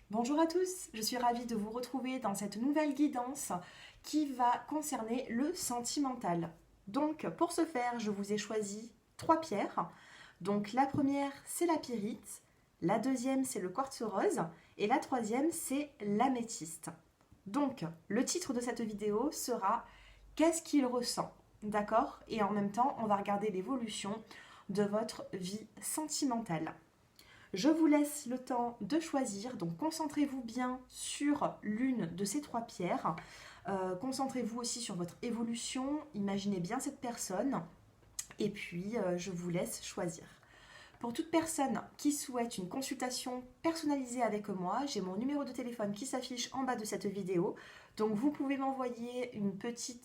Bonjour à tous, je suis ravie de vous retrouver dans cette nouvelle guidance qui va concerner le sentimental. Donc pour ce faire, je vous ai choisi trois pierres. Donc la première, c'est la pyrite, la deuxième, c'est le quartz rose et la troisième, c'est l'améthyste. Donc le titre de cette vidéo sera Qu'est-ce qu'il ressent? D'accord? Et en même temps, on va regarder l'évolution de votre vie sentimentale. Je vous laisse le temps de choisir, donc concentrez-vous bien sur l'une de ces trois pierres. Concentrez-vous aussi sur votre évolution, imaginez bien cette personne et puis je vous laisse choisir. Pour toute personne qui souhaite une consultation personnalisée avec moi, j'ai mon numéro de téléphone qui s'affiche en bas de cette vidéo. Donc vous pouvez m'envoyer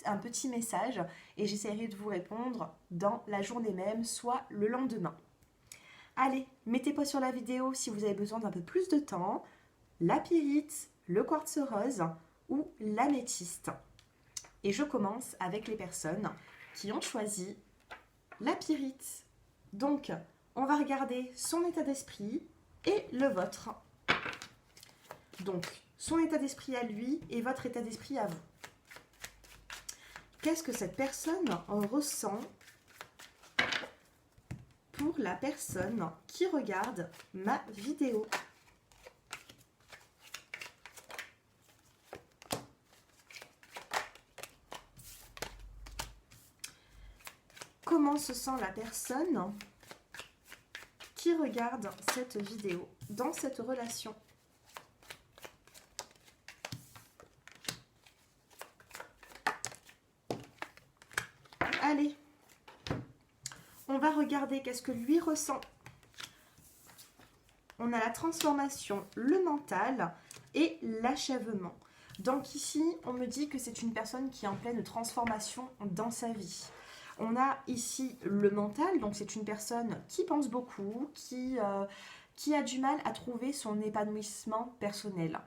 un petit message et j'essaierai de vous répondre dans la journée même, soit le lendemain. Allez, mettez pause sur la vidéo si vous avez besoin d'un peu plus de temps. La pyrite, le quartz rose ou l'améthyste. Et je commence avec les personnes qui ont choisi la pyrite. Donc, on va regarder son état d'esprit et le vôtre. Donc, son état d'esprit à lui et votre état d'esprit à vous. Qu'est-ce que cette personne ressent pour la personne qui regarde ma vidéo? Comment se sent la personne qui regarde cette vidéo dans cette relation? Allez, on va regarder qu'est-ce que lui ressent. On a la transformation, le mental et l'achèvement. Donc ici, on me dit que c'est une personne qui est en pleine transformation dans sa vie. On a ici le mental, donc c'est une personne qui pense beaucoup, qui a du mal à trouver son épanouissement personnel.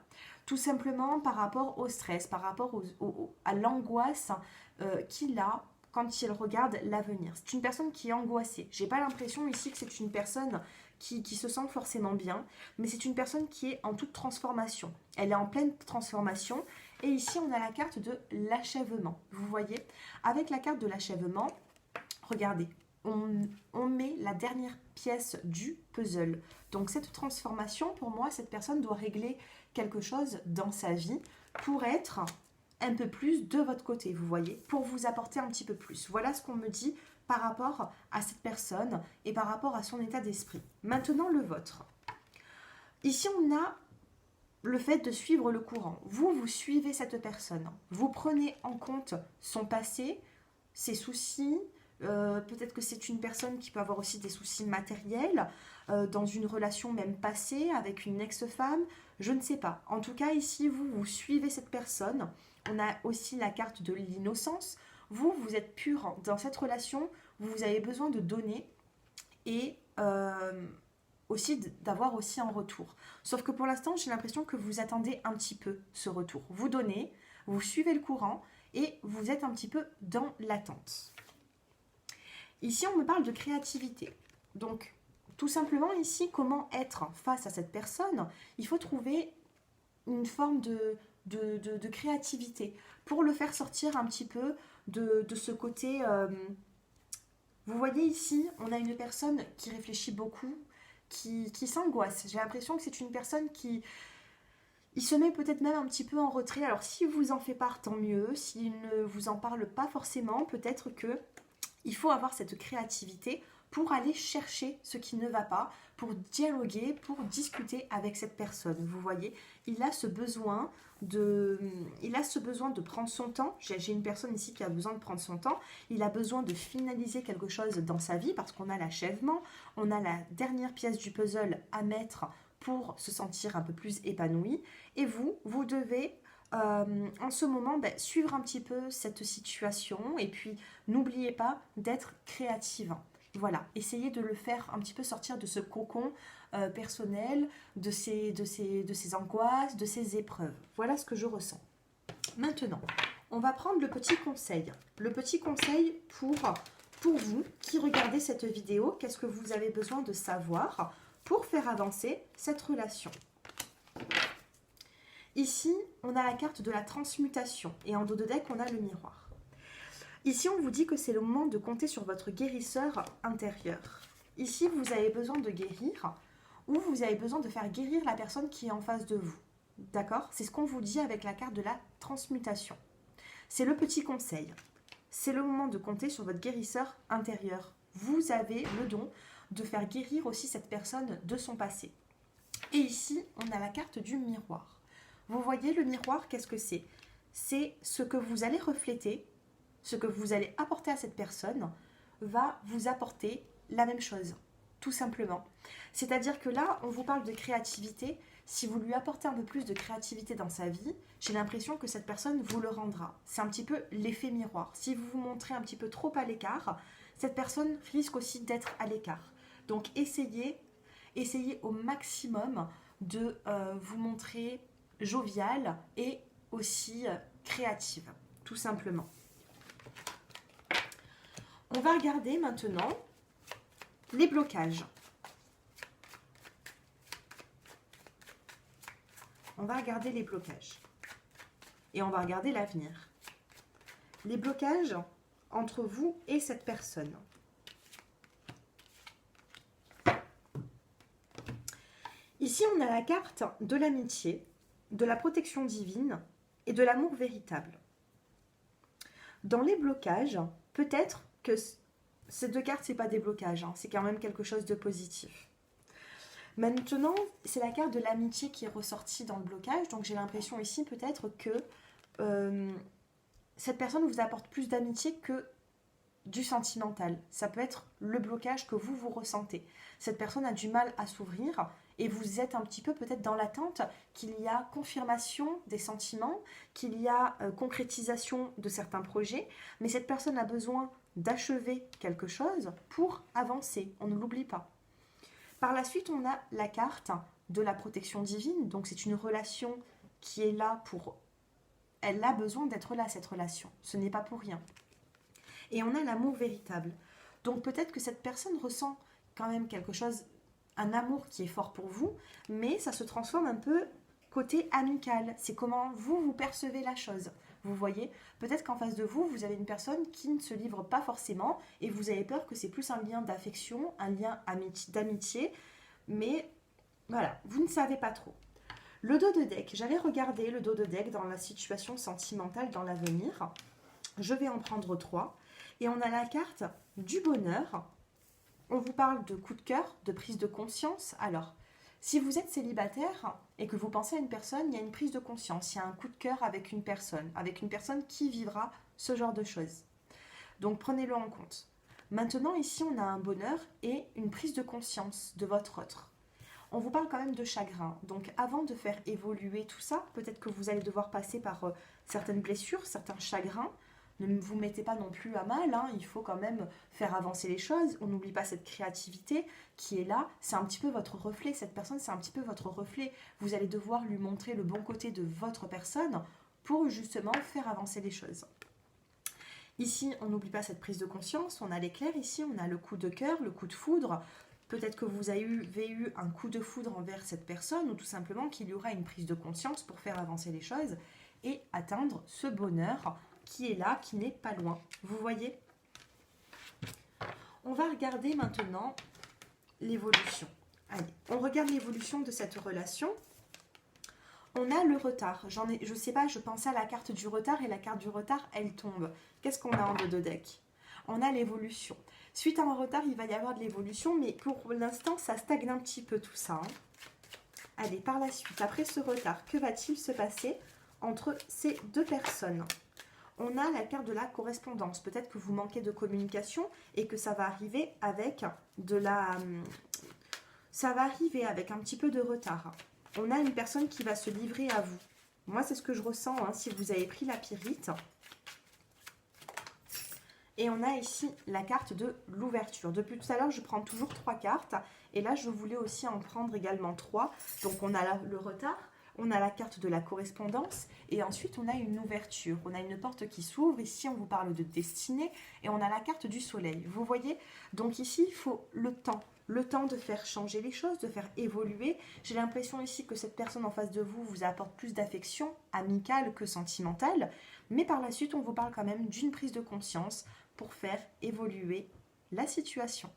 Tout simplement par rapport au stress, par rapport à l'angoisse qu'il a quand il regarde l'avenir. C'est une personne qui est angoissée. J'ai pas l'impression ici que c'est une personne qui se sent forcément bien, mais c'est une personne qui est en toute transformation. Elle est en pleine transformation. Et ici, on a la carte de l'achèvement. Vous voyez, avec la carte de l'achèvement, regardez, on met la dernière pièce du puzzle. Donc cette transformation, pour moi, cette personne doit régler quelque chose dans sa vie pour être un peu plus de votre côté, vous voyez, pour vous apporter un petit peu plus. Voilà ce qu'on me dit par rapport à cette personne et par rapport à son état d'esprit. Maintenant, le vôtre. Ici, on a le fait de suivre le courant. Vous suivez cette personne. Vous prenez en compte son passé, ses soucis. Peut-être que c'est une personne qui peut avoir aussi des soucis matériels, dans une relation même passée avec une ex-femme. Je ne sais pas. En tout cas, ici, vous suivez cette personne. On a aussi la carte de l'innocence. Vous êtes pur dans cette relation. Vous avez besoin de donner et aussi d'avoir aussi un retour. Sauf que pour l'instant, j'ai l'impression que vous attendez un petit peu ce retour. Vous donnez, vous suivez le courant et vous êtes un petit peu dans l'attente. Ici, on me parle de créativité. Donc, tout simplement ici, comment être face à cette personne? Il faut trouver une forme de créativité pour le faire sortir un petit peu de ce côté. Vous voyez ici, on a une personne qui réfléchit beaucoup, qui s'angoisse. J'ai l'impression que c'est une personne qui il se met peut-être même un petit peu en retrait. Alors si vous en fait part, tant mieux. S'il ne vous en parle pas forcément, peut-être que il faut avoir cette créativité pour aller chercher ce qui ne va pas, pour dialoguer, pour discuter avec cette personne. Vous voyez, il a ce besoin de prendre son temps. J'ai une personne ici qui a besoin de prendre son temps. Il a besoin de finaliser quelque chose dans sa vie parce qu'on a l'achèvement, on a la dernière pièce du puzzle à mettre pour se sentir un peu plus épanoui. Et vous devez en ce moment, suivre un petit peu cette situation et puis n'oubliez pas d'être créative. Voilà, essayez de le faire un petit peu sortir de ce cocon personnel, de ses angoisses, de ses épreuves. Voilà ce que je ressens. Maintenant, on va prendre le petit conseil. Le petit conseil pour vous qui regardez cette vidéo, qu'est-ce que vous avez besoin de savoir pour faire avancer cette relation? Ici, on a la carte de la transmutation et en dos de deck, on a le miroir. Ici, on vous dit que c'est le moment de compter sur votre guérisseur intérieur. Ici, vous avez besoin de guérir ou vous avez besoin de faire guérir la personne qui est en face de vous. D'accord? C'est ce qu'on vous dit avec la carte de la transmutation. C'est le petit conseil. C'est le moment de compter sur votre guérisseur intérieur. Vous avez le don de faire guérir aussi cette personne de son passé. Et ici, on a la carte du miroir. Vous voyez le miroir, qu'est-ce que c'est? C'est ce que vous allez refléter, ce que vous allez apporter à cette personne va vous apporter la même chose, tout simplement. C'est-à-dire que là, on vous parle de créativité. Si vous lui apportez un peu plus de créativité dans sa vie, j'ai l'impression que cette personne vous le rendra. C'est un petit peu l'effet miroir. Si vous vous montrez un petit peu trop à l'écart, cette personne risque aussi d'être à l'écart. Donc essayez au maximum de vous montrer joviale et aussi créative, tout simplement. On va regarder maintenant les blocages. On va regarder les blocages. Et on va regarder l'avenir. Les blocages entre vous et cette personne. Ici, on a la carte de l'amitié, de la protection divine et de l'amour véritable. Dans les blocages, peut-être que ces deux cartes, ce n'est pas des blocages, hein, c'est quand même quelque chose de positif. Maintenant, c'est la carte de l'amitié qui est ressortie dans le blocage, donc j'ai l'impression ici peut-être que cette personne vous apporte plus d'amitié que du sentimental. Ça peut être le blocage que vous ressentez. Cette personne a du mal à s'ouvrir et vous êtes un petit peu peut-être dans l'attente qu'il y a confirmation des sentiments, qu'il y a concrétisation de certains projets, mais cette personne a besoin d'achever quelque chose pour avancer. On ne l'oublie pas. Par la suite, on a la carte de la protection divine. Donc, c'est une relation qui est là pour... Elle a besoin d'être là, cette relation. Ce n'est pas pour rien. Et on a l'amour véritable. Donc, peut-être que cette personne ressent quand même quelque chose, un amour qui est fort pour vous, mais ça se transforme un peu côté amical. C'est comment vous percevez la chose. Vous voyez, peut-être qu'en face de vous, vous avez une personne qui ne se livre pas forcément et vous avez peur que c'est plus un lien d'affection, un lien d'amitié, mais voilà, vous ne savez pas trop. Le dos de deck, j'allais regarder le dos de deck dans la situation sentimentale dans l'avenir. Je vais en prendre 3 et on a la carte du bonheur. On vous parle de coup de cœur, de prise de conscience. Alors, si vous êtes célibataire et que vous pensez à une personne, il y a une prise de conscience, il y a un coup de cœur avec une personne qui vivra ce genre de choses. Donc prenez-le en compte. Maintenant, ici, on a un bonheur et une prise de conscience de votre autre. On vous parle quand même de chagrin. Donc avant de faire évoluer tout ça, peut-être que vous allez devoir passer par certaines blessures, certains chagrins. Ne vous mettez pas non plus à mal, hein. Il faut quand même faire avancer les choses. On n'oublie pas cette créativité qui est là. C'est un petit peu votre reflet. Cette personne, c'est un petit peu votre reflet. Vous allez devoir lui montrer le bon côté de votre personne pour justement faire avancer les choses. Ici, on n'oublie pas cette prise de conscience. On a l'éclair ici, on a le coup de cœur, le coup de foudre. Peut-être que vous avez eu un coup de foudre envers cette personne ou tout simplement qu'il y aura une prise de conscience pour faire avancer les choses et atteindre ce bonheur qui est là, qui n'est pas loin. Vous voyez? On va regarder maintenant l'évolution. Allez, on regarde l'évolution de cette relation. On a le retard. Je sais pas, je pensais à la carte du retard et la carte du retard, elle tombe. Qu'est-ce qu'on a en dos de deck? On a l'évolution. Suite à un retard, il va y avoir de l'évolution, mais pour l'instant, ça stagne un petit peu tout ça. Hein. Allez, par la suite, après ce retard, que va-t-il se passer entre ces deux personnes? On a la carte de la correspondance. Peut-être que vous manquez de communication et que ça va arriver avec ça va arriver avec un petit peu de retard. On a une personne qui va se livrer à vous. Moi, c'est ce que je ressens hein, si vous avez pris la pyrite. Et on a ici la carte de l'ouverture. Depuis tout à l'heure, je prends toujours 3 cartes. Et là, je voulais aussi en prendre également 3. Donc, on a le retard. On a la carte de la correspondance et ensuite on a une ouverture. On a une porte qui s'ouvre. Ici, on vous parle de destinée et on a la carte du soleil. Vous voyez? Donc ici, il faut le temps. le temps de faire changer les choses, de faire évoluer. J'ai l'impression ici que cette personne en face de vous vous apporte plus d'affection amicale que sentimentale, mais par la suite, on vous parle quand même d'une prise de conscience pour faire évoluer la situation.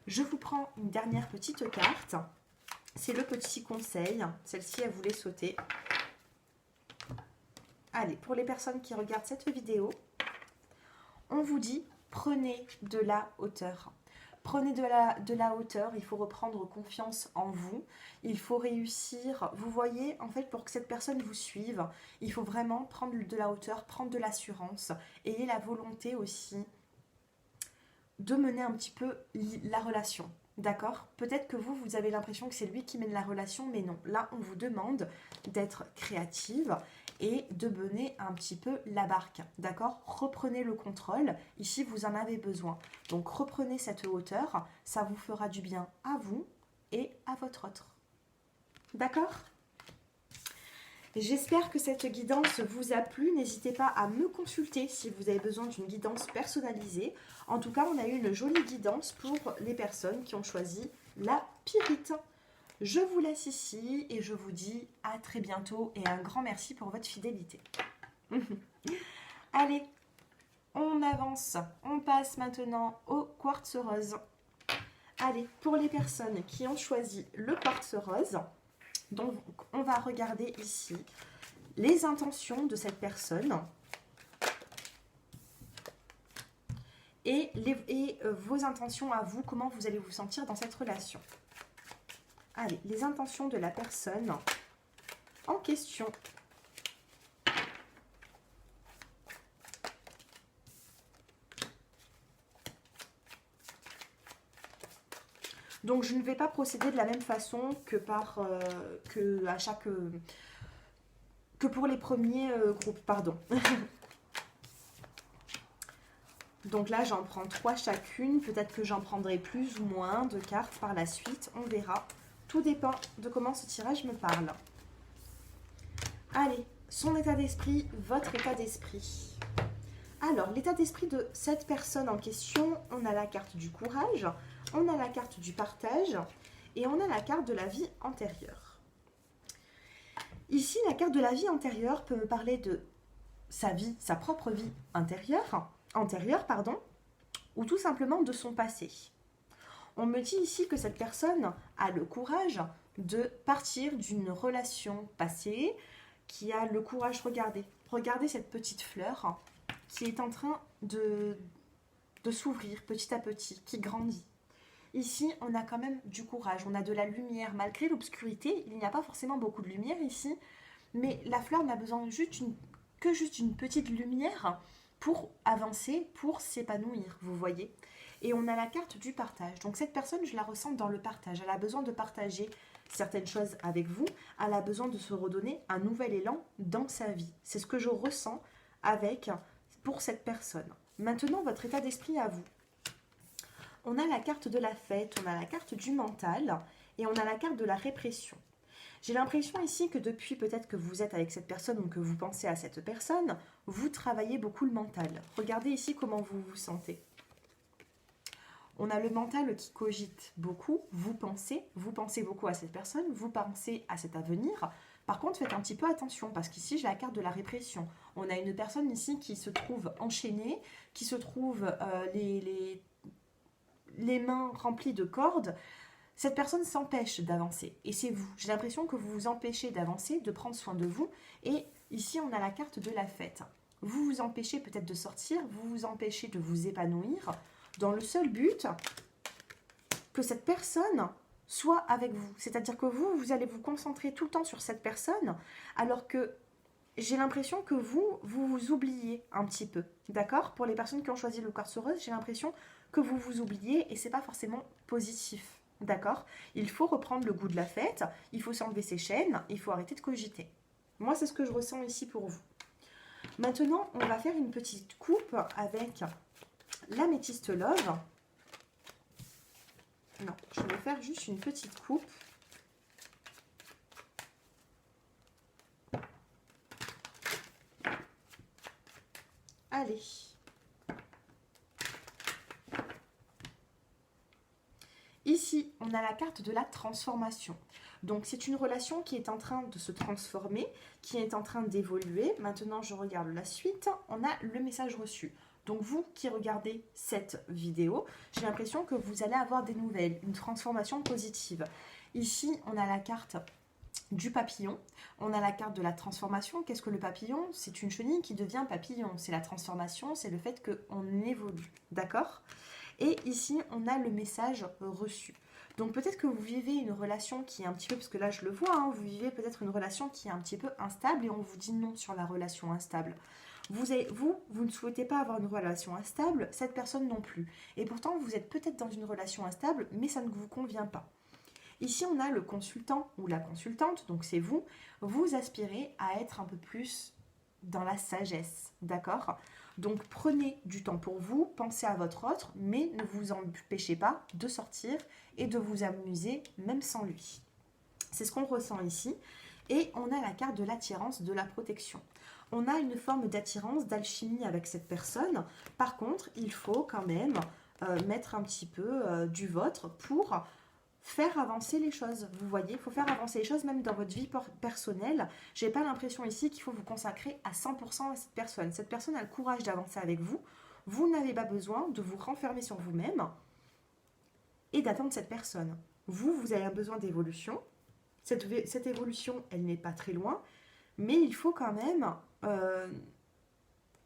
Je vous prends une dernière petite carte. C'est le petit conseil. Celle-ci, elle voulait sauter. Allez, pour les personnes qui regardent cette vidéo, on vous dit, prenez de la hauteur. Prenez de la hauteur, il faut reprendre confiance en vous. Il faut réussir. Vous voyez, en fait, pour que cette personne vous suive, il faut vraiment prendre de la hauteur, prendre de l'assurance. Ayez la volonté aussi de mener un petit peu la relation. D'accord? Peut-être que vous avez l'impression que c'est lui qui mène la relation, mais non. Là, on vous demande d'être créative et de mener un petit peu la barque. D'accord? Reprenez le contrôle. Ici, vous en avez besoin. Donc, reprenez cette hauteur. Ça vous fera du bien à vous et à votre autre. D'accord? J'espère que cette guidance vous a plu. N'hésitez pas à me consulter si vous avez besoin d'une guidance personnalisée. En tout cas, on a eu une jolie guidance pour les personnes qui ont choisi la pyrite. Je vous laisse ici et je vous dis à très bientôt et un grand merci pour votre fidélité. Allez, on avance. On passe maintenant au quartz rose. Allez, pour les personnes qui ont choisi le quartz rose, donc on va regarder ici les intentions de cette personne et vos intentions à vous, comment vous allez vous sentir dans cette relation. Allez, les intentions de la personne en question. Donc, je ne vais pas procéder de la même façon que pour les premiers groupes, pardon. Donc là, j'en prends 3 chacune. Peut-être que j'en prendrai plus ou moins de cartes par la suite. On verra. Tout dépend de comment ce tirage me parle. Allez, son état d'esprit, votre état d'esprit. Alors, l'état d'esprit de cette personne en question, on a la carte du courage, on a la carte du partage et on a la carte de la vie antérieure. Ici, la carte de la vie antérieure peut me parler de sa vie, sa propre vie antérieure, ou tout simplement de son passé. On me dit ici que cette personne a le courage de partir d'une relation passée, qui a le courage, regardez cette petite fleur qui est en train de s'ouvrir petit à petit, qui grandit. Ici, on a quand même du courage, on a de la lumière. Malgré l'obscurité, il n'y a pas forcément beaucoup de lumière ici, mais la fleur n'a besoin juste d'une petite lumière pour avancer, pour s'épanouir, vous voyez. Et on a la carte du partage. Donc cette personne, je la ressens dans le partage. Elle a besoin de partager certaines choses avec vous. Elle a besoin de se redonner un nouvel élan dans sa vie. C'est ce que je ressens pour cette personne. Maintenant, votre état d'esprit à vous. On a la carte de la fête, on a la carte du mental et on a la carte de la répression. J'ai l'impression ici que depuis peut-être que vous êtes avec cette personne ou que vous pensez à cette personne, vous travaillez beaucoup le mental. Regardez ici comment vous vous sentez. On a le mental qui cogite beaucoup, vous pensez beaucoup à cette personne, vous pensez à cet avenir. Par contre, faites un petit peu attention parce qu'ici, j'ai la carte de la répression. On a une personne ici qui se trouve enchaînée, qui se trouve les mains remplies de cordes. Cette personne s'empêche d'avancer et c'est vous. J'ai l'impression que vous vous empêchez d'avancer, de prendre soin de vous. Et ici, on a la carte de la fête. Vous vous empêchez peut-être de sortir, vous vous empêchez de vous épanouir dans le seul but que cette personne soit avec vous. C'est-à-dire que vous allez vous concentrer tout le temps sur cette personne alors que j'ai l'impression que vous vous oubliez un petit peu. D'accord? Pour les personnes qui ont choisi le quartz rose, j'ai l'impression que vous vous oubliez et c'est pas forcément positif. D'accord? Il faut reprendre le goût de la fête, il faut s'enlever ses chaînes, il faut arrêter de cogiter. Moi, c'est ce que je ressens ici pour vous. Maintenant, on va faire une petite coupe avec l'améthyste love. Non, je vais faire juste une petite coupe. Allez. Ici, on a la carte de la transformation. Donc, c'est une relation qui est en train de se transformer, qui est en train d'évoluer. Maintenant, je regarde la suite. On a le message reçu. Donc, vous qui regardez cette vidéo, j'ai l'impression que vous allez avoir des nouvelles, une transformation positive. Ici, on a la carte du papillon. On a la carte de la transformation. Qu'est-ce que le papillon? C'est une chenille qui devient papillon. C'est la transformation, c'est le fait qu'on évolue. D'accord? Et ici, on a le message reçu. Donc peut-être que vous vivez une relation qui est un petit peu, parce que là je le vois, hein, vous vivez peut-être une relation qui est un petit peu instable et on vous dit non sur la relation instable. Vous ne souhaitez pas avoir une relation instable, cette personne non plus. Et pourtant, vous êtes peut-être dans une relation instable, mais ça ne vous convient pas. Ici, on a le consultant ou la consultante, donc c'est vous. Vous aspirez à être un peu plus dans la sagesse, d'accord? Donc prenez du temps pour vous, pensez à votre autre, mais ne vous empêchez pas de sortir et de vous amuser même sans lui. C'est ce qu'on ressent ici. Et on a la carte de l'attirance, de la protection. On a une forme d'attirance, d'alchimie avec cette personne. Par contre, il faut quand même mettre un petit peu du vôtre pour faire avancer les choses. Vous voyez, il faut faire avancer les choses même dans votre vie personnelle. J'ai pas l'impression ici qu'il faut vous consacrer à 100% à cette personne. Cette personne a le courage d'avancer avec vous. Vous n'avez pas besoin de vous renfermer sur vous-même et d'attendre cette personne. Vous avez un besoin d'évolution. Cette évolution, elle n'est pas très loin, mais il faut quand même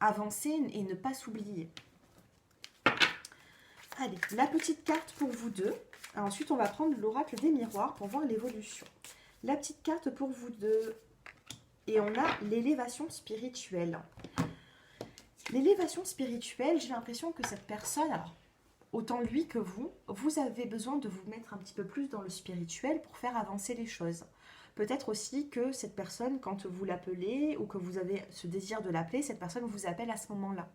avancer et ne pas s'oublier. Allez, la petite carte pour vous deux. Ensuite, on va prendre l'oracle des miroirs pour voir l'évolution. La petite carte pour vous deux. Et on a l'élévation spirituelle. L'élévation spirituelle, j'ai l'impression que cette personne, alors autant lui que vous avez besoin de vous mettre un petit peu plus dans le spirituel pour faire avancer les choses. Peut-être aussi que cette personne, quand vous l'appelez ou que vous avez ce désir de l'appeler, cette personne vous appelle à ce moment-là.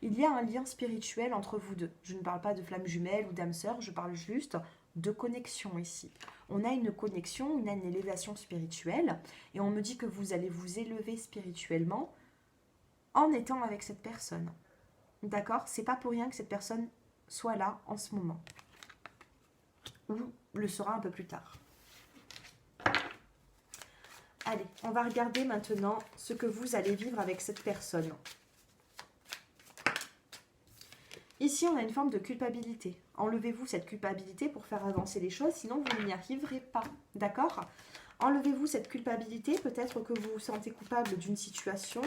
Il y a un lien spirituel entre vous deux. Je ne parle pas de flamme jumelle ou d'âme sœur, je parle juste de connexion ici. On a une connexion, on a une élévation spirituelle et on me dit que vous allez vous élever spirituellement en étant avec cette personne. D'accord? C'est pas pour rien que cette personne soit là en ce moment. Ou le sera un peu plus tard. Allez, on va regarder maintenant ce que vous allez vivre avec cette personne. Ici, on a une forme de culpabilité. Enlevez-vous cette culpabilité pour faire avancer les choses, sinon vous n'y arriverez pas. D'accord? Enlevez-vous cette culpabilité, peut-être que vous vous sentez coupable d'une situation,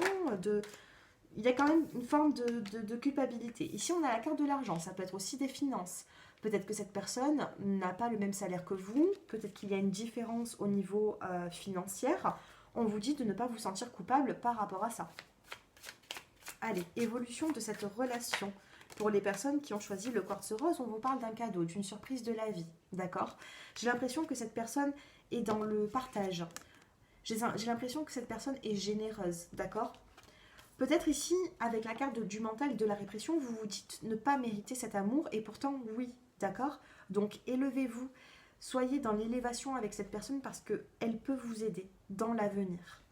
il y a quand même une forme de culpabilité. Ici, on a la carte de l'argent, ça peut être aussi des finances. Peut-être que cette personne n'a pas le même salaire que vous, peut-être qu'il y a une différence au niveau financier. On vous dit de ne pas vous sentir coupable par rapport à ça. Allez, évolution de cette relation. Pour les personnes qui ont choisi le quartz rose, on vous parle d'un cadeau, d'une surprise de la vie, d'accord? J'ai l'impression que cette personne est dans le partage. J'ai l'impression que cette personne est généreuse, d'accord? Peut-être ici, avec la carte du mental et de la répression, vous vous dites ne pas mériter cet amour, et pourtant, oui, d'accord? Donc, élevez-vous, soyez dans l'élévation avec cette personne parce qu'elle peut vous aider dans l'avenir.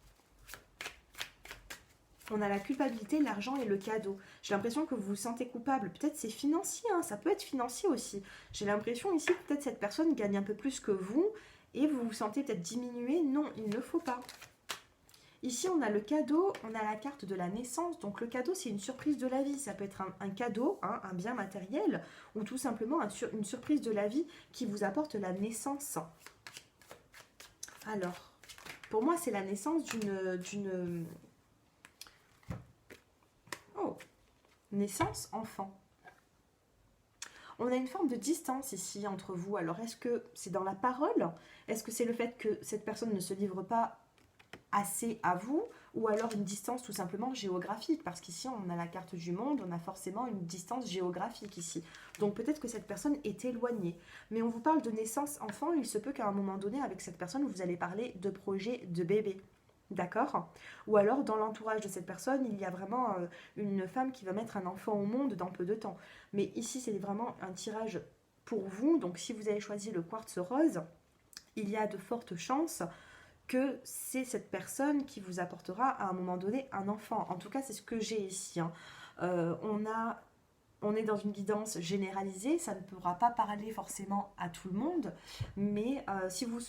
On a la culpabilité, l'argent et le cadeau. J'ai l'impression que vous vous sentez coupable. Peut-être c'est financier, hein, ça peut être financier aussi. J'ai l'impression ici que peut-être cette personne gagne un peu plus que vous et vous vous sentez peut-être diminué. Non, il ne faut pas. Ici, on a le cadeau, on a la carte de la naissance. Donc le cadeau, c'est une surprise de la vie. Ça peut être un cadeau, hein, un bien matériel ou tout simplement une surprise de la vie qui vous apporte la naissance. Alors, pour moi, c'est la naissance d'une naissance enfant. On a une forme de distance ici entre vous. Alors, est-ce que c'est dans la parole? Est-ce que c'est le fait que cette personne ne se livre pas assez à vous? Ou alors une distance tout simplement géographique? Parce qu'ici, on a la carte du monde, on a forcément une distance géographique ici. Donc, peut-être que cette personne est éloignée. Mais on vous parle de naissance enfant. Il se peut qu'à un moment donné, avec cette personne, vous allez parler de projet de bébé. D'accord? Ou alors, dans l'entourage de cette personne, il y a vraiment une femme qui va mettre un enfant au monde dans peu de temps. Mais ici, c'est vraiment un tirage pour vous. Donc, si vous avez choisi le quartz rose, il y a de fortes chances que c'est cette personne qui vous apportera à un moment donné un enfant. En tout cas, c'est ce que j'ai ici. Hein. On on est dans une guidance généralisée, ça ne pourra pas parler forcément à tout le monde, mais si vous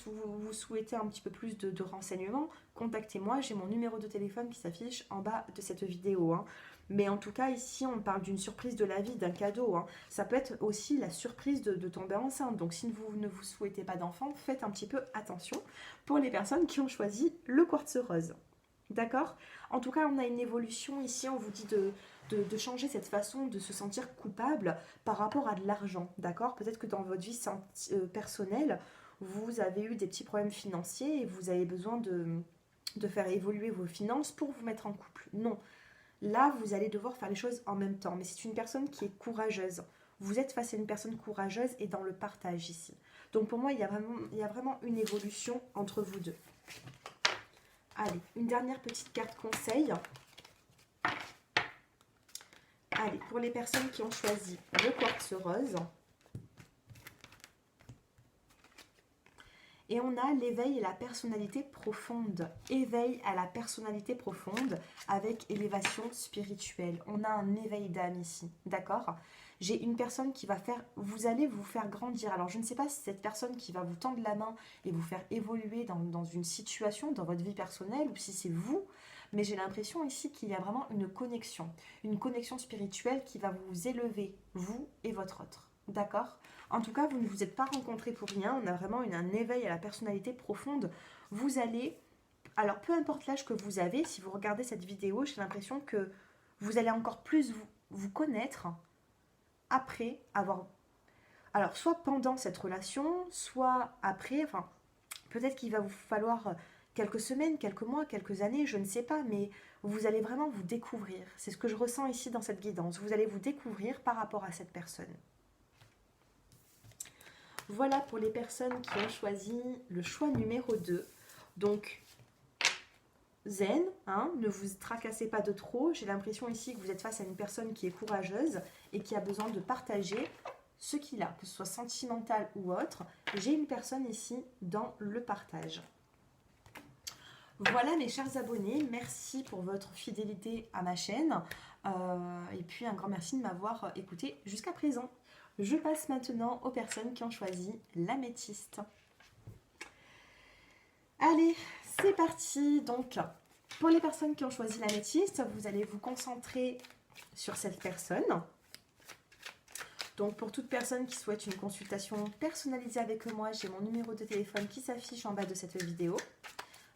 souhaitez un petit peu plus de renseignements, contactez-moi, j'ai mon numéro de téléphone qui s'affiche en bas de cette vidéo, hein. Mais en tout cas, ici, on parle d'une surprise de la vie, d'un cadeau, hein. Ça peut être aussi la surprise de tomber enceinte. Donc, si vous ne vous souhaitez pas d'enfant, faites un petit peu attention pour les personnes qui ont choisi le quartz rose. D'accord? En tout cas, on a une évolution ici, on vous dit de changer cette façon de se sentir coupable par rapport à de l'argent. D'accord? Peut-être que dans votre vie personnelle, vous avez eu des petits problèmes financiers et vous avez besoin de faire évoluer vos finances pour vous mettre en couple. Non. Là, vous allez devoir faire les choses en même temps. Mais c'est une personne qui est courageuse. Vous êtes face à une personne courageuse et dans le partage ici. Donc pour moi, il y a vraiment une évolution entre vous deux. Allez, une dernière petite carte conseil. Allez, pour les personnes qui ont choisi le quartz rose. Et on a l'éveil et la personnalité profonde. Éveil à la personnalité profonde avec élévation spirituelle. On a un éveil d'âme ici, d'accord? J'ai une personne qui va faire... Vous allez vous faire grandir. Alors, je ne sais pas si cette personne qui va vous tendre la main et vous faire évoluer dans une situation, dans votre vie personnelle, ou si c'est vous. Mais j'ai l'impression ici qu'il y a vraiment une connexion spirituelle qui va vous élever, vous et votre autre. D'accord? En tout cas, vous ne vous êtes pas rencontrés pour rien. On a vraiment un éveil à la personnalité profonde. Vous allez... Alors, peu importe l'âge que vous avez, si vous regardez cette vidéo, j'ai l'impression que vous allez encore plus vous connaître après avoir... Alors, soit pendant cette relation, soit après. Enfin, peut-être qu'il va vous falloir quelques semaines, quelques mois, quelques années, je ne sais pas, mais vous allez vraiment vous découvrir. C'est ce que je ressens ici dans cette guidance. Vous allez vous découvrir par rapport à cette personne. Voilà pour les personnes qui ont choisi le choix numéro 2. Donc, zen, hein, ne vous tracassez pas de trop. J'ai l'impression ici que vous êtes face à une personne qui est courageuse et qui a besoin de partager ce qu'il a, que ce soit sentimental ou autre. J'ai une personne ici dans le partage. Voilà mes chers abonnés, merci pour votre fidélité à ma chaîne. Et puis un grand merci de m'avoir écouté jusqu'à présent. Je passe maintenant aux personnes qui ont choisi l'améthyste. Allez, c'est parti. Donc, pour les personnes qui ont choisi l'améthyste, vous allez vous concentrer sur cette personne. Donc, pour toute personne qui souhaite une consultation personnalisée avec moi, j'ai mon numéro de téléphone qui s'affiche en bas de cette vidéo,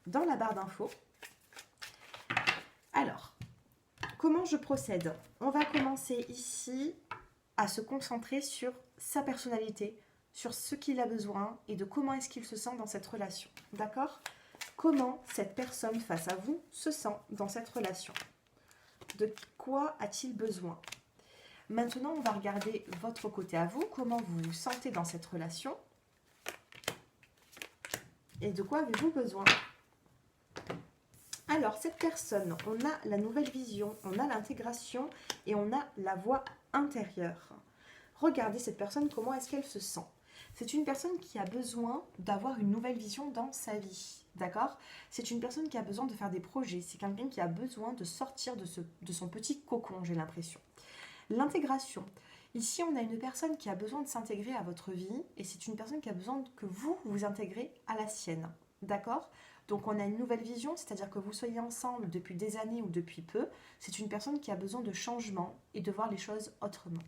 dans la barre d'infos. Alors, comment je procède? On va commencer ici à se concentrer sur sa personnalité, sur ce qu'il a besoin et de comment est-ce qu'il se sent dans cette relation. D'accord? Comment cette personne face à vous se sent dans cette relation? De quoi a-t-il besoin? Maintenant, on va regarder votre côté à vous, comment vous vous sentez dans cette relation et de quoi avez-vous besoin? Alors, cette personne, on a la nouvelle vision, on a l'intégration et on a la voix intérieure. Regardez cette personne, comment est-ce qu'elle se sent? C'est une personne qui a besoin d'avoir une nouvelle vision dans sa vie, d'accord? C'est une personne qui a besoin de faire des projets, c'est quelqu'un qui a besoin de sortir de son petit cocon, j'ai l'impression. L'intégration. Ici, on a une personne qui a besoin de s'intégrer à votre vie et c'est une personne qui a besoin que vous vous intégrez à la sienne, d'accord? Donc, on a une nouvelle vision, c'est-à-dire que vous soyez ensemble depuis des années ou depuis peu, c'est une personne qui a besoin de changement et de voir les choses autrement.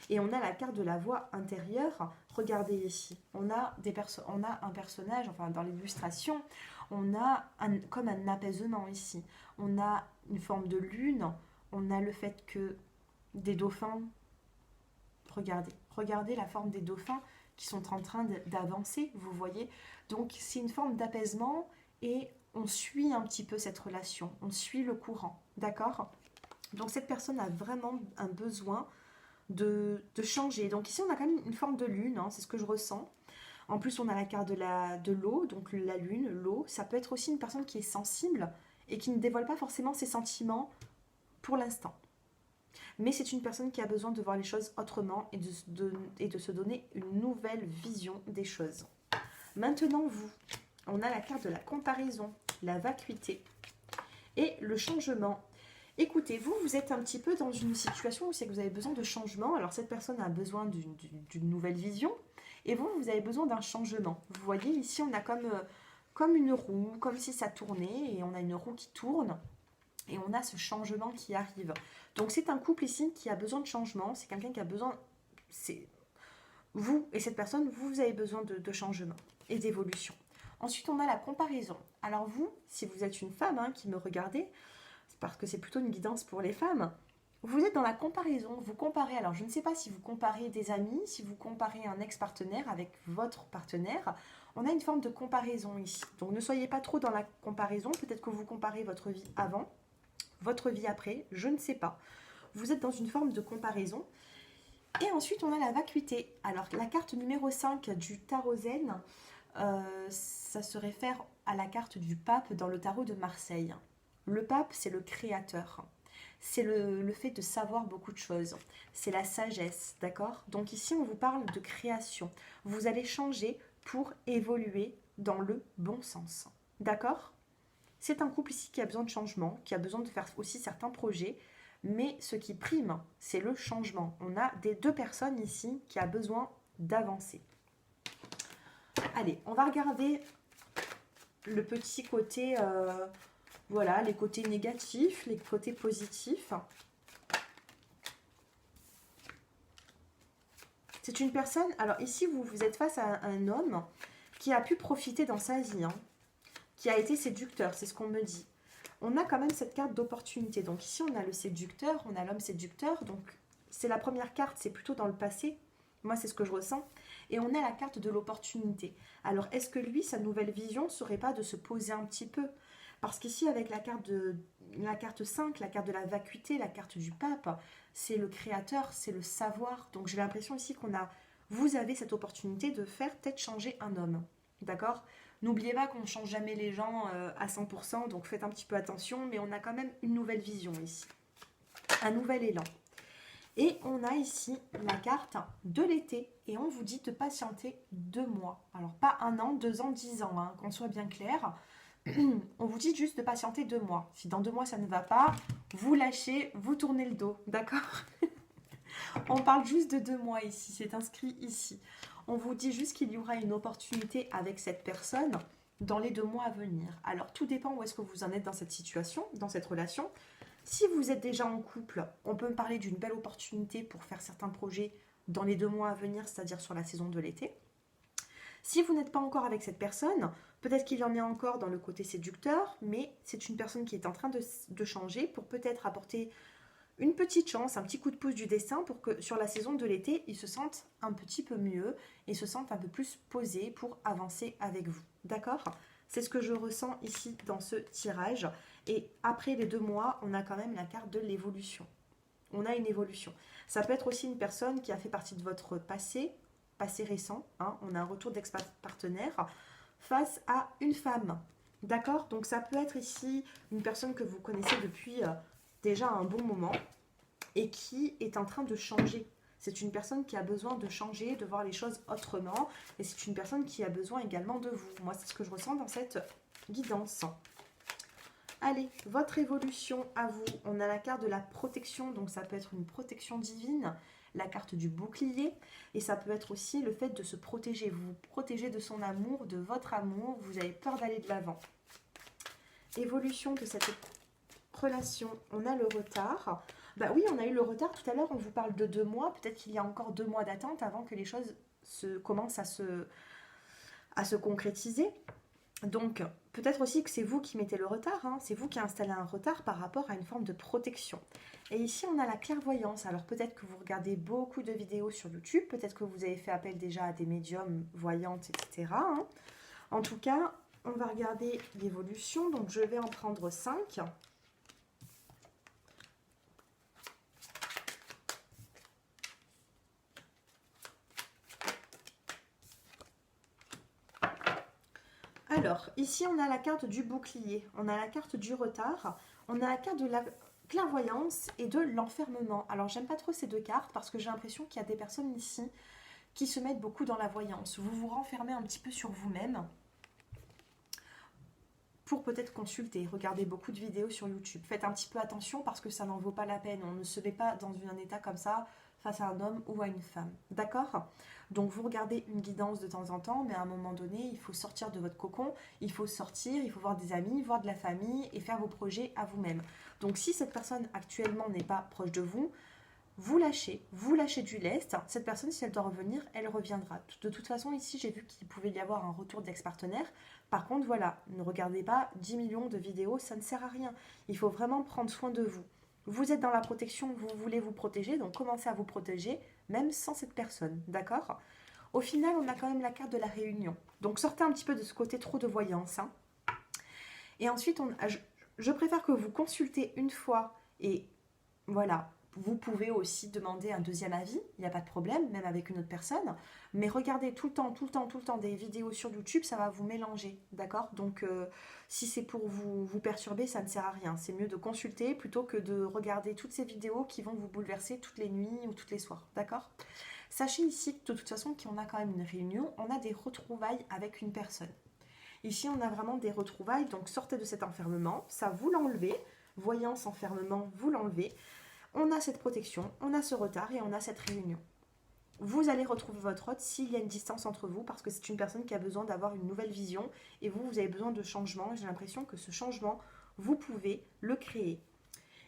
Et on a la carte de la voix intérieure. Regardez ici, on a un personnage, enfin dans l'illustration, on a comme un apaisement ici. On a une forme de lune, on a le fait que des dauphins, regardez la forme des dauphins qui sont en train d'avancer, vous voyez. Donc c'est une forme d'apaisement et on suit un petit peu cette relation, on suit le courant, d'accord? Donc cette personne a vraiment un besoin de changer. Donc ici on a quand même une forme de lune, hein, c'est ce que je ressens. En plus on a la carte de l'eau, donc la lune, l'eau. Ça peut être aussi une personne qui est sensible et qui ne dévoile pas forcément ses sentiments pour l'instant. Mais c'est une personne qui a besoin de voir les choses autrement et de se donner une nouvelle vision des choses. Maintenant vous, on a la carte de la comparaison, la vacuité et le changement. Écoutez, vous êtes un petit peu dans une situation où c'est que vous avez besoin de changement. Alors cette personne a besoin d'une nouvelle vision et vous avez besoin d'un changement. Vous voyez, ici on a comme une roue, comme si ça tournait et on a une roue qui tourne et on a ce changement qui arrive. Donc c'est un couple ici qui a besoin de changement, c'est quelqu'un qui a besoin... C'est vous et cette personne, vous avez besoin de changement et d'évolution. Ensuite, on a la comparaison. Alors vous, si vous êtes une femme qui me regardez, c'est parce que c'est plutôt une guidance pour les femmes, vous êtes dans la comparaison. Vous comparez, alors je ne sais pas si vous comparez des amis, si vous comparez un ex-partenaire avec votre partenaire, on a une forme de comparaison ici. Donc ne soyez pas trop dans la comparaison, peut-être que vous comparez votre vie avant, votre vie après, je ne sais pas. Vous êtes dans une forme de comparaison. Et ensuite, on a la vacuité. Alors, la carte numéro 5 du tarot zen, ça se réfère à la carte du pape dans le tarot de Marseille. Le pape, c'est le créateur. C'est le fait de savoir beaucoup de choses. C'est la sagesse, d'accord? Donc ici, on vous parle de création. Vous allez changer pour évoluer dans le bon sens. D'accord? C'est un couple ici qui a besoin de changement, qui a besoin de faire aussi certains projets. Mais ce qui prime, c'est le changement. On a des deux personnes ici qui a besoin d'avancer. Allez, on va regarder le petit côté, voilà, les côtés négatifs, les côtés positifs. C'est une personne, alors ici vous êtes face à un homme qui a pu profiter dans sa vie, qui a été séducteur, c'est ce qu'on me dit. On a quand même cette carte d'opportunité. Donc ici, on a le séducteur, on a l'homme séducteur. Donc c'est la première carte, c'est plutôt dans le passé. Moi, c'est ce que je ressens. Et on a la carte de l'opportunité. Alors, est-ce que lui, sa nouvelle vision, serait pas de se poser un petit peu? Parce qu'ici, avec la carte 5, la carte de la vacuité, la carte du pape, c'est le créateur, c'est le savoir. Donc j'ai l'impression ici vous avez cette opportunité de faire peut-être changer un homme. D'accord? N'oubliez pas qu'on ne change jamais les gens à 100%, donc faites un petit peu attention, mais on a quand même une nouvelle vision ici, un nouvel élan. Et on a ici la carte de l'été, et on vous dit de patienter 2 mois. Alors pas 1 an, 2 ans, 10 ans, qu'on soit bien clair. On vous dit juste de patienter 2 mois. Si dans 2 mois ça ne va pas, vous lâchez, vous tournez le dos, d'accord? On parle juste de 2 mois ici, c'est inscrit ici. On vous dit juste qu'il y aura une opportunité avec cette personne dans les 2 mois à venir. Alors, tout dépend où est-ce que vous en êtes dans cette situation, dans cette relation. Si vous êtes déjà en couple, on peut me parler d'une belle opportunité pour faire certains projets dans les 2 mois à venir, c'est-à-dire sur la saison de l'été. Si vous n'êtes pas encore avec cette personne, peut-être qu'il y en a encore dans le côté séducteur, mais c'est une personne qui est en train de changer pour peut-être apporter une petite chance, un petit coup de pouce du destin pour que sur la saison de l'été, ils se sentent un petit peu mieux et se sentent un peu plus posés pour avancer avec vous. D'accord? C'est ce que je ressens ici dans ce tirage. Et après les 2 mois, on a quand même la carte de l'évolution. On a une évolution. Ça peut être aussi une personne qui a fait partie de votre passé récent. On a un retour d'ex-partenaire face à une femme. D'accord? Donc ça peut être ici une personne que vous connaissez depuis... déjà un bon moment et qui est en train de changer. C'est une personne qui a besoin de changer, de voir les choses autrement et c'est une personne qui a besoin également de vous. Moi, c'est ce que je ressens dans cette guidance. Allez, votre évolution à vous. On a la carte de la protection, donc ça peut être une protection divine, la carte du bouclier et ça peut être aussi le fait de se protéger. Vous vous protégez de son amour, de votre amour, vous avez peur d'aller de l'avant. Évolution de cette relation, on a le retard. Bah oui, on a eu le retard tout à l'heure, on vous parle de 2 mois, peut-être qu'il y a encore 2 mois d'attente avant que les choses commencent à se concrétiser. Donc, peut-être aussi que c'est vous qui mettez le retard, c'est vous qui installez un retard par rapport à une forme de protection. Et ici, on a la clairvoyance. Alors, peut-être que vous regardez beaucoup de vidéos sur YouTube, peut-être que vous avez fait appel déjà à des médiums, voyantes, etc. En tout cas, on va regarder l'évolution. Donc, je vais en prendre 5. Alors, ici, on a la carte du bouclier, on a la carte du retard, on a la carte de la clairvoyance et de l'enfermement. Alors, j'aime pas trop ces 2 cartes parce que j'ai l'impression qu'il y a des personnes ici qui se mettent beaucoup dans la voyance. Vous vous renfermez un petit peu sur vous-même. pour peut-être consulter, regarder beaucoup de vidéos sur YouTube. Faites un petit peu attention parce que ça n'en vaut pas la peine. On ne se met pas dans un état comme ça face à un homme ou à une femme. D'accord? Donc vous regardez une guidance de temps en temps, mais à un moment donné, il faut sortir de votre cocon, il faut sortir, il faut voir des amis, voir de la famille et faire vos projets à vous-même. Donc si cette personne actuellement n'est pas proche de vous, vous lâchez du lest. Cette personne, si elle doit revenir, elle reviendra. De toute façon, ici, j'ai vu qu'il pouvait y avoir un retour d'ex-partenaire. Par contre, voilà, ne regardez pas 10 millions de vidéos, ça ne sert à rien. Il faut vraiment prendre soin de vous. Vous êtes dans la protection, vous voulez vous protéger, donc commencez à vous protéger, même sans cette personne, d'accord? Au final, on a quand même la carte de la réunion. Donc sortez un petit peu de ce côté trop de voyance. Hein. Et ensuite, je préfère que vous consultez une fois et voilà. Vous pouvez aussi demander un deuxième avis, il n'y a pas de problème, même avec une autre personne. Mais regardez tout le temps des vidéos sur YouTube, ça va vous mélanger, d'accord? Donc, si c'est pour vous perturber, ça ne sert à rien. C'est mieux de consulter plutôt que de regarder toutes ces vidéos qui vont vous bouleverser toutes les nuits ou toutes les soirs, d'accord? Sachez ici que de toute façon, qu'on a quand même une réunion, on a des retrouvailles avec une personne. Ici, on a vraiment des retrouvailles, donc sortez de cet enfermement, ça vous l'enlevez. Voyance, enfermement, vous l'enlevez. On a cette protection, on a ce retard et on a cette réunion. Vous allez retrouver votre hôte s'il y a une distance entre vous parce que c'est une personne qui a besoin d'avoir une nouvelle vision et vous avez besoin de changement. J'ai l'impression que ce changement, vous pouvez le créer.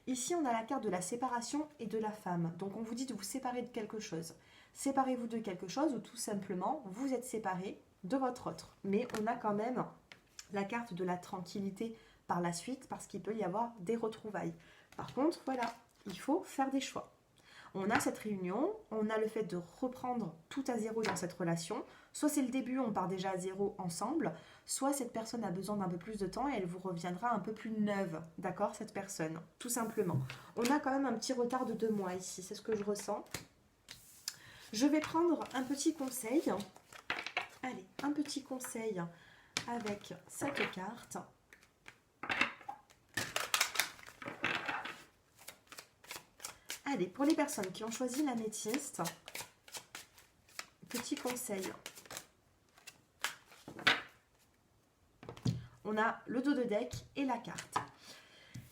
Ici, on a la carte de la séparation et de la femme. Donc, on vous dit de vous séparer de quelque chose. Séparez-vous de quelque chose ou tout simplement, vous êtes séparé de votre autre. Mais on a quand même la carte de la tranquillité par la suite parce qu'il peut y avoir des retrouvailles. Par contre, voilà, il faut faire des choix. On a cette réunion, on a le fait de reprendre tout à zéro dans cette relation. Soit c'est le début, on part déjà à zéro ensemble, soit cette personne a besoin d'un peu plus de temps et elle vous reviendra un peu plus neuve, d'accord, cette personne, tout simplement. On a quand même un petit retard de 2 mois ici, c'est ce que je ressens. Je vais prendre un petit conseil. Allez, un petit conseil avec cette carte. Allez, pour les personnes qui ont choisi l'améthyste, petit conseil. On a le dos de deck et la carte.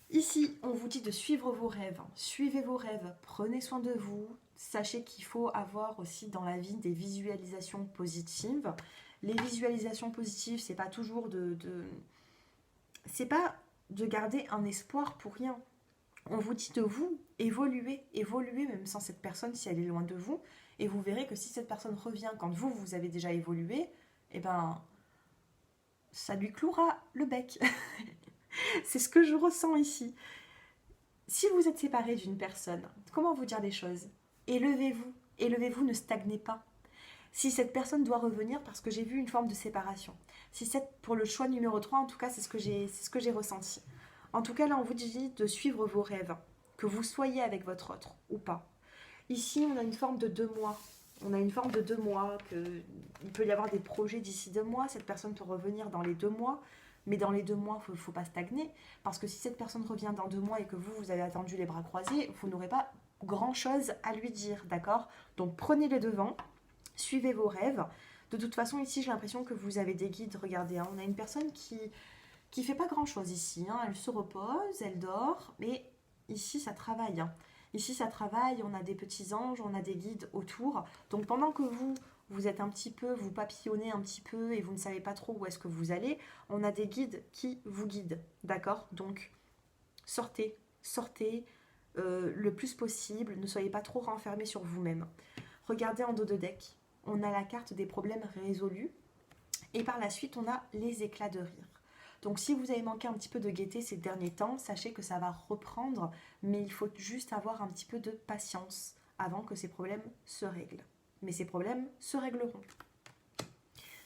Ici, on vous dit de suivre vos rêves. Suivez vos rêves, prenez soin de vous. Sachez qu'il faut avoir aussi dans la vie des visualisations positives. Les visualisations positives, c'est pas toujours c'est pas de garder un espoir pour rien. On vous dit de vous évoluer même sans cette personne si elle est loin de vous. Et vous verrez que si cette personne revient quand vous avez déjà évolué, eh ben, ça lui clouera le bec. C'est ce que je ressens ici. Si vous êtes séparé d'une personne, comment vous dire les choses? Élevez-vous. Élevez-vous, ne stagnez pas. Si cette personne doit revenir, parce que j'ai vu une forme de séparation. Si c'est pour le choix numéro 3, en tout cas, c'est ce que j'ai ressenti. En tout cas, là, on vous dit de suivre vos rêves, que vous soyez avec votre autre ou pas. Ici, on a une forme de 2 mois. On a une forme de 2 mois, il peut y avoir des projets d'ici 2 mois. Cette personne peut revenir dans les 2 mois. Mais dans les 2 mois, il ne faut pas stagner. Parce que si cette personne revient dans 2 mois et que vous avez attendu les bras croisés, vous n'aurez pas grand-chose à lui dire, d'accord? Donc, prenez les devants, suivez vos rêves. De toute façon, ici, j'ai l'impression que vous avez des guides. Regardez, hein, on a une personne qui fait pas grand chose ici, hein. Elle se repose, elle dort, mais ici ça travaille, hein. Ici ça travaille, on a des petits anges, on a des guides autour, donc pendant que vous êtes un petit peu, vous papillonnez un petit peu et vous ne savez pas trop où est-ce que vous allez, on a des guides qui vous guident, d'accord? Donc sortez le plus possible, ne soyez pas trop renfermés sur vous-même. Regardez en dos de deck, on a la carte des problèmes résolus et par la suite on a les éclats de rire. Donc si vous avez manqué un petit peu de gaieté ces derniers temps, sachez que ça va reprendre, mais il faut juste avoir un petit peu de patience avant que ces problèmes se règlent. Mais ces problèmes se régleront.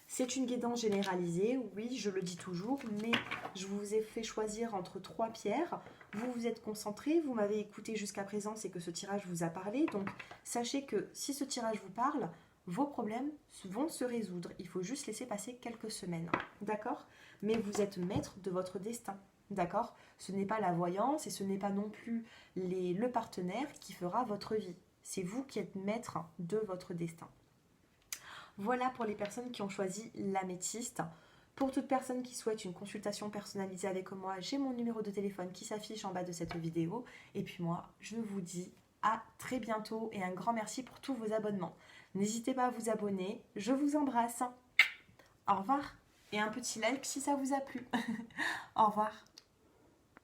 C'est une guidance généralisée, oui, je le dis toujours, mais je vous ai fait choisir entre 3 pierres. Vous vous êtes concentré, vous m'avez écouté jusqu'à présent, c'est que ce tirage vous a parlé. Donc sachez que si ce tirage vous parle, vos problèmes vont se résoudre. Il faut juste laisser passer quelques semaines, d'accord? Mais vous êtes maître de votre destin, d'accord? Ce n'est pas la voyance et ce n'est pas non plus le partenaire qui fera votre vie. C'est vous qui êtes maître de votre destin. Voilà pour les personnes qui ont choisi l'améthyste. Pour toute personne qui souhaite une consultation personnalisée avec moi, j'ai mon numéro de téléphone qui s'affiche en bas de cette vidéo. Et puis moi, je vous dis à très bientôt et un grand merci pour tous vos abonnements. N'hésitez pas à vous abonner, je vous embrasse. Au revoir et un petit like si ça vous a plu. Au revoir.